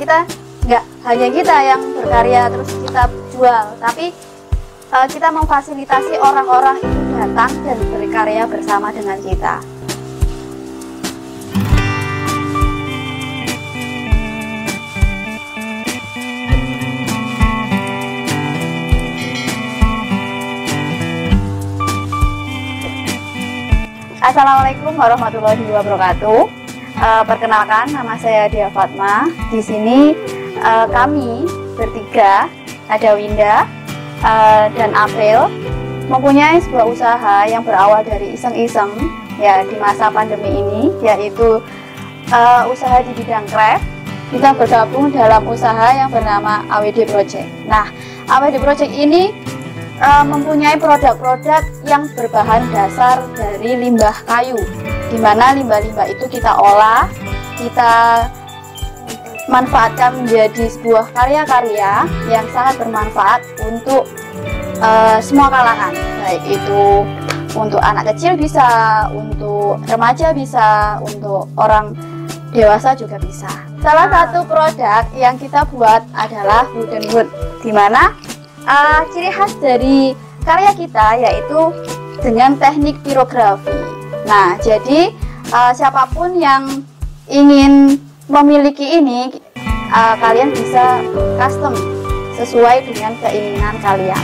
kita nggak hanya kita yang berkarya terus kita jual, tapi kita memfasilitasi orang-orang itu datang dan berkarya bersama dengan kita. Assalamualaikum warahmatullahi wabarakatuh. Perkenalkan, nama saya Dia Fatma. Di sini kami bertiga, ada Winda dan April, mempunyai sebuah usaha yang berawal dari iseng-iseng ya di masa pandemi ini, yaitu usaha di bidang craft. Kita bergabung dalam usaha yang bernama AWD Project. Nah, AWD Project ini mempunyai produk-produk yang berbahan dasar dari limbah kayu, di mana limbah-limbah itu kita olah, kita manfaatkan menjadi sebuah karya-karya yang sangat bermanfaat untuk semua kalangan, baik itu untuk anak kecil bisa, untuk remaja bisa, untuk orang dewasa juga bisa. Salah satu produk yang kita buat adalah wooden wood, di mana ciri khas dari karya kita yaitu dengan teknik pirografi. Nah, jadi siapapun yang ingin memiliki ini, kalian bisa custom sesuai dengan keinginan kalian.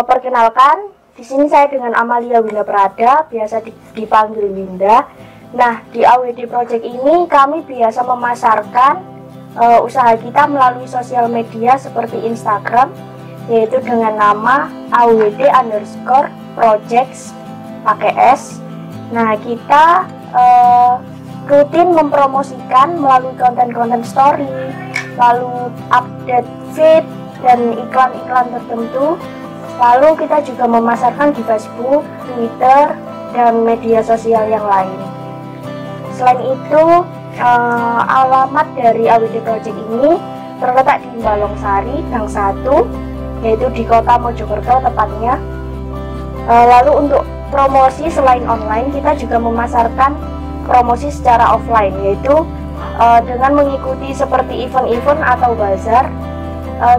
Perkenalkan, di sini saya dengan Amalia Winda Prada, biasa dipanggil Winda. Nah, di AWD Project ini kami biasa memasarkan usaha kita melalui sosial media seperti Instagram, yaitu dengan nama AWD_projects pakai S. Nah, kita rutin mempromosikan melalui konten-konten story, lalu update feed dan iklan-iklan tertentu. Lalu kita juga memasarkan di Facebook, Twitter, dan media sosial yang lain. Selain itu, alamat dari AWD Project ini terletak di Balongsari, Gang 1, yaitu di kota Mojokerto tepatnya. Lalu untuk promosi selain online, kita juga memasarkan promosi secara offline, yaitu dengan mengikuti seperti event-event atau bazar.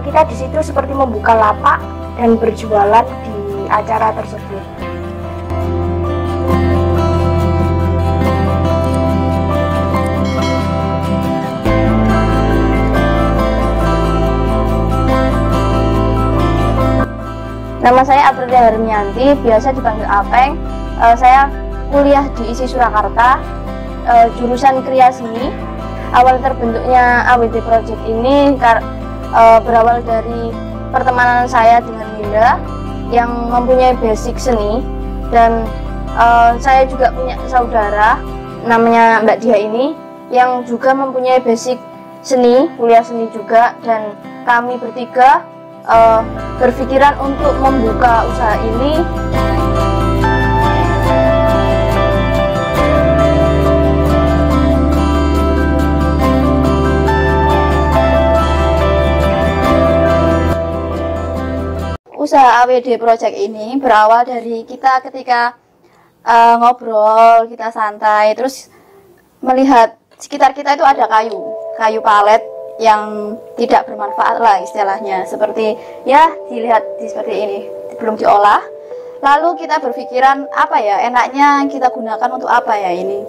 Kita di situ seperti membuka lapak dan berjualan di acara tersebut. Nama saya Aprilia Hermianti, biasa dipanggil Apeng. Saya kuliah di ISI Surakarta, jurusan Kriya Seni. Awal terbentuknya AWD Project ini berawal dari pertemanan saya dengan Winda yang mempunyai basic seni, dan saya juga punya saudara namanya Mbak Dia ini yang juga mempunyai basic seni, kuliah seni juga, dan kami bertiga berpikiran untuk membuka usaha ini. Usaha AWD Project ini berawal dari kita ketika ngobrol, kita santai, terus melihat sekitar kita itu ada kayu palet yang tidak bermanfaat lah istilahnya, seperti ya dilihat seperti ini, belum diolah. Lalu kita berpikiran apa ya enaknya kita gunakan untuk apa ya ini.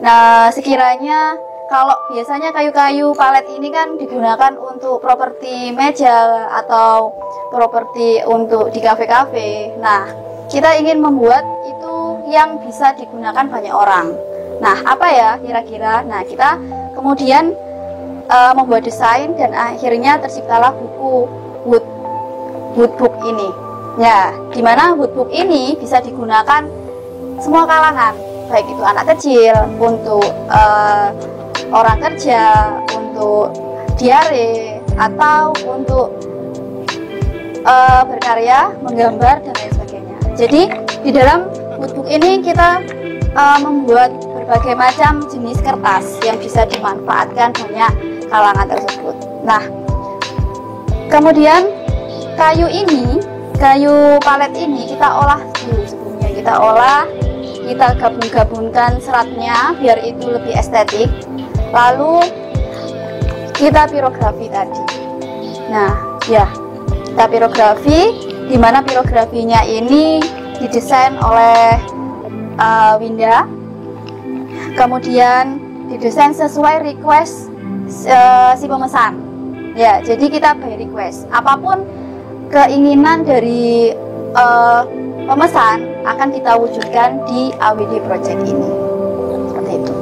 Nah, sekiranya kalau biasanya kayu-kayu palet ini kan digunakan untuk properti meja atau properti untuk di kafe-kafe. Nah, kita ingin membuat itu yang bisa digunakan banyak orang. Nah, apa ya kira-kira? Nah, kita kemudian membuat desain dan akhirnya terciptalah buku woodbook ini. Ya, dimana woodbook ini bisa digunakan semua kalangan, baik itu anak kecil, untuk orang kerja, untuk diare, atau untuk berkarya, menggambar, dan lain sebagainya. Jadi di dalam woodbook ini kita membuat berbagai macam jenis kertas yang bisa dimanfaatkan banyak kalangan tersebut. Nah, kemudian kayu palet ini kita olah dulu sebelumnya. Kita gabungkan seratnya biar itu lebih estetik. Lalu kita pirografi tadi. Nah, ya, kita pirografi, di mana pirografinya ini didesain oleh Winda. Kemudian didesain sesuai request si pemesan. Ya, jadi kita by request. Apapun keinginan dari pemesan akan kita wujudkan di AWD project ini. Seperti itu.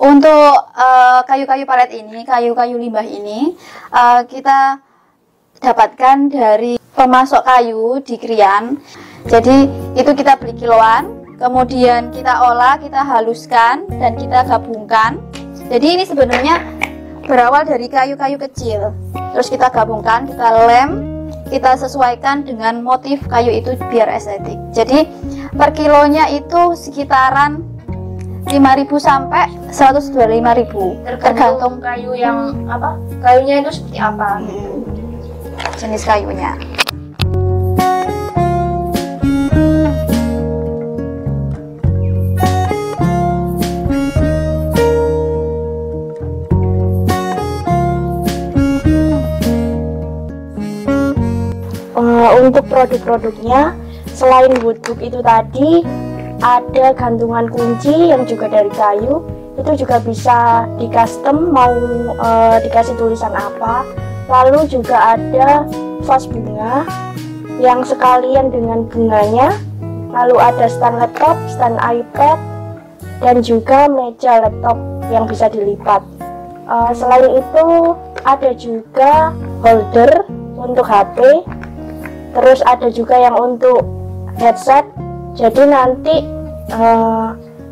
Untuk kayu-kayu palet ini, kayu-kayu limbah ini kita dapatkan dari pemasok kayu di Krian. Jadi itu kita beli kiloan, kemudian kita olah, kita haluskan, dan kita gabungkan. Jadi ini sebenarnya berawal dari kayu-kayu kecil, terus kita gabungkan, kita lem, kita sesuaikan dengan motif kayu itu biar estetik. Jadi per kilonya itu sekitaran 5.000 sampai 125.000, tergantung kayu yang apa, kayunya itu seperti apa, jenis kayunya. Untuk produk-produknya selain woodbook itu tadi, ada gantungan kunci yang juga dari kayu. Itu juga bisa di custom, mau dikasih tulisan apa. Lalu juga ada vas bunga yang sekalian dengan bunganya. Lalu ada stand laptop, stand iPad, dan juga meja laptop yang bisa dilipat. Selain itu ada juga holder untuk HP. Terus ada juga yang untuk headset. Jadi nanti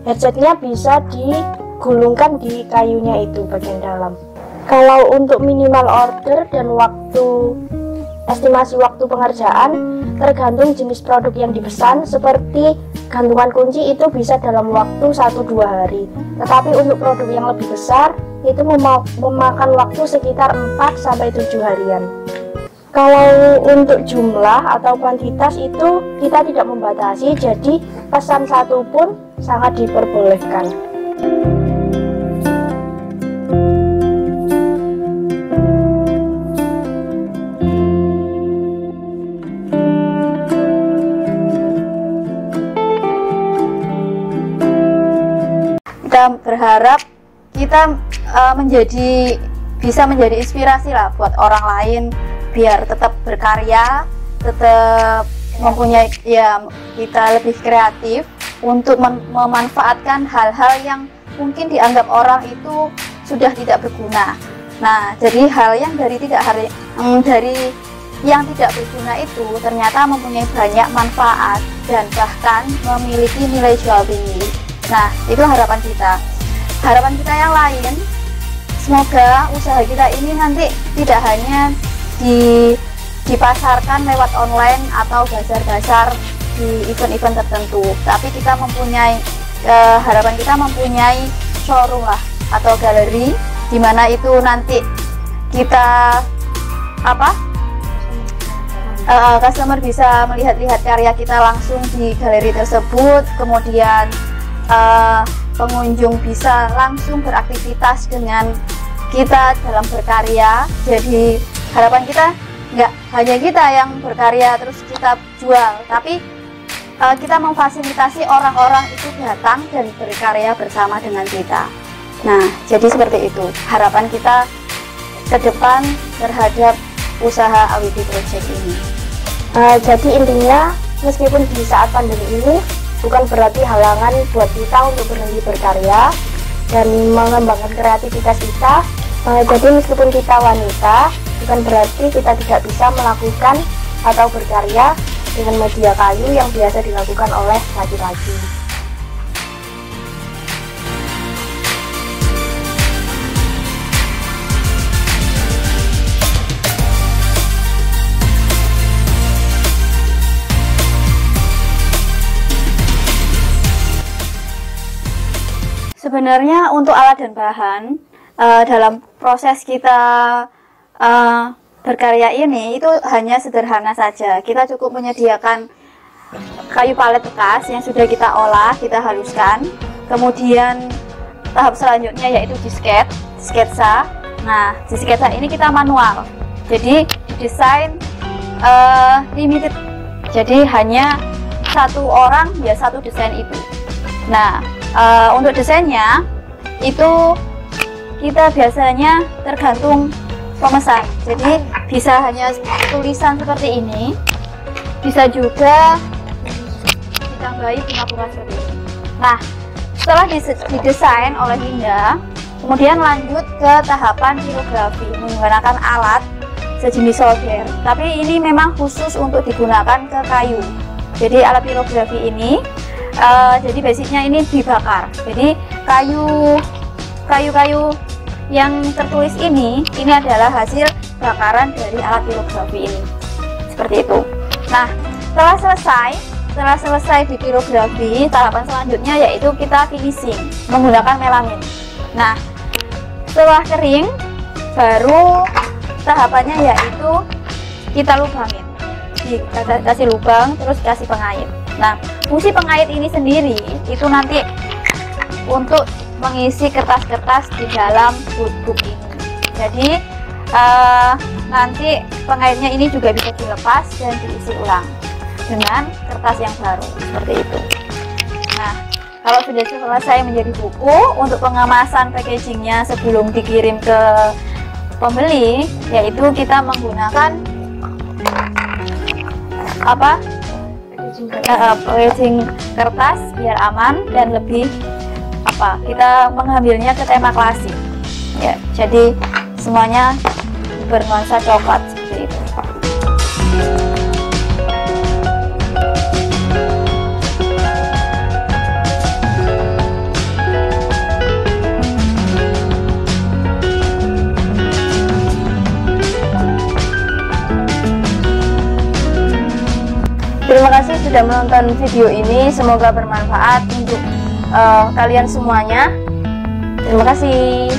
headsetnya bisa digulungkan di kayunya itu bagian dalam. Kalau untuk minimal order dan estimasi waktu pengerjaan tergantung jenis produk yang dipesan. Seperti gantungan kunci itu bisa dalam waktu 1-2 hari. Tetapi untuk produk yang lebih besar itu memakan waktu sekitar 4-7 harian. Kalau untuk jumlah atau kuantitas itu kita tidak membatasi, jadi pesan satu pun sangat diperbolehkan. Kita berharap kita bisa menjadi inspirasi lah buat orang lain, biar tetap berkarya, tetap mempunyai, ya, kita lebih kreatif untuk memanfaatkan hal-hal yang mungkin dianggap orang itu sudah tidak berguna. Nah, jadi hal yang dari yang tidak berguna itu ternyata mempunyai banyak manfaat dan bahkan memiliki nilai jual tinggi. Nah, itu harapan kita. Harapan kita yang lain, semoga usaha kita ini nanti tidak hanya dipasarkan lewat online atau bazar-bazar di event-event tertentu, tapi kita mempunyai harapan kita mempunyai showroom lah atau galeri, di mana itu nanti kita customer bisa melihat-lihat karya kita langsung di galeri tersebut. Kemudian pengunjung bisa langsung beraktivitas dengan kita dalam berkarya. Jadi harapan kita nggak hanya kita yang berkarya terus kita jual, tapi kita memfasilitasi orang-orang itu datang dan berkarya bersama dengan kita. Nah, jadi seperti itu harapan kita ke depan terhadap usaha AWD Project ini. Jadi intinya, meskipun di saat pandemi ini bukan berarti halangan buat kita untuk berhenti berkarya dan mengembangkan kreativitas kita. Jadi meskipun kita wanita, bukan berarti kita tidak bisa melakukan atau berkarya dengan media kayu yang biasa dilakukan oleh laki-laki. Sebenarnya untuk alat dan bahan dalam proses kita berkarya ini itu hanya sederhana saja. Kita cukup menyediakan kayu palet bekas yang sudah kita olah, kita haluskan. Kemudian tahap selanjutnya yaitu sketsa. Nah, di sketsa ini kita manual. Jadi desain limited. Jadi hanya satu orang ya satu desain itu. Nah, untuk desainnya itu kita biasanya tergantung pemesan. Jadi bisa hanya tulisan seperti ini, bisa juga ditambahi bunga-bunga seperti ini. Nah, setelah didesain oleh Linda, kemudian lanjut ke tahapan pirografi menggunakan alat sejenis solder. Tapi ini memang khusus untuk digunakan ke kayu. Jadi alat pirografi ini jadi basicnya ini dibakar. Jadi kayu-kayu yang tertulis ini adalah hasil bakaran dari alat pirografi ini. Seperti itu. Nah, setelah selesai di pirografi, tahapan selanjutnya yaitu kita finishing menggunakan melamin. Nah, setelah kering, baru tahapannya yaitu kita lubangin. Dikasih lubang, terus kasih pengait. Nah, fungsi pengait ini sendiri itu nanti untuk mengisi kertas-kertas di dalam book ini. Jadi nanti pengaitnya ini juga bisa dilepas dan diisi ulang dengan kertas yang baru seperti itu. Nah, kalau sudah selesai menjadi buku, untuk pengemasan packagingnya sebelum dikirim ke pembeli, yaitu kita menggunakan packaging kertas biar aman dan lebih kita mengambilnya ke tema klasik ya, jadi semuanya bernuansa coklat seperti itu. Terima kasih sudah menonton video ini, semoga bermanfaat untuk kalian semuanya. Terima kasih.